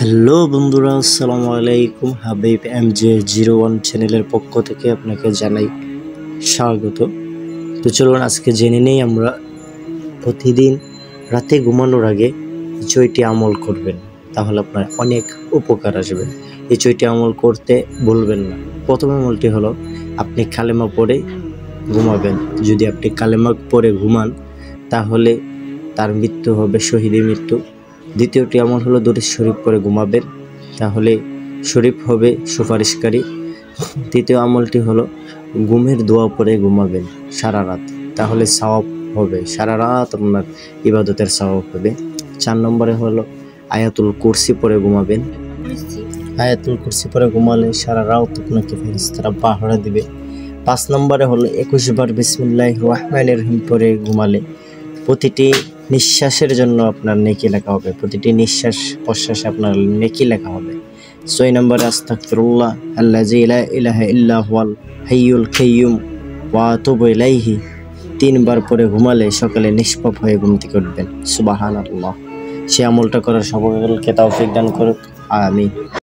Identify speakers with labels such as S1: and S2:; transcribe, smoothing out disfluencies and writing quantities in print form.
S1: Hello বন্ধুরা, আসসালামু আলাইকুম। হাবিব MJ01 চ্যানেলের পক্ষ থেকে আপনাকে জানাই স্বাগত। তো চলুন আজকে জেনে নেই আমরা প্রতিদিন রাতে ঘুমানোর আগে এই 6টি আমল করবেন, তাহলে আপনার অনেক উপকার আসবে। এই 6টি আমল করতে ভুলবেন না। প্রথম আমলটি হলো আপনি কালেমা পড়ে ঘুমাবেন। যদি আপনি কালেমা পড়ে ঘুমান তাহলে তার মৃত্যু হবে শহীদের মৃত্যু। দ্বিতীয়টি আমল হলো দরুদ শরীফ পড়ে ঘুমাবেন, তাহলে শরীফ হবে সুপারিশকারী। তৃতীয় আমলটি হলো ঘুমের দোয়া পড়ে ঘুমাবেন সারা রাত, তাহলে সওয়াব হবে, সারা রাত আপনার ইবাদতের সওয়াব হবে। 4 নম্বরে হলো আয়াতুল কুরসি পড়ে ঘুমাবেন। আয়াতুল কুরসি পড়ে ঘুমালে সারা রাত আপনাকে ফেরেশতারা পাহারা দিবে। 5 নম্বরে হলো 21 বার বিসমিল্লাহির রহমানির রহিম পড়ে ঘুমালে প্রতিটি নিঃশ্বাসের জন্য আপনার নেকি লেখা হবে, প্রতিটি নিঃশ্বাস প্রশ্বাসে আপনার নেকি লেখা হবে। 6 নম্বরে আস্তাগফিরুল্লাহ আল্লাযী লা ইলাহা ইল্লা হুয়াল হাইয়ুল কাইয়্যুম ওয়া আতুবু ইলাইহি 3 বার পরে ঘুমালে সকালে নিষ্পাপ হয়ে ঘুম থেকে উঠবেন। সুবহানাল্লাহ। সে আমলটা করার সকলকে তৌফিক দান করুক, আমিন।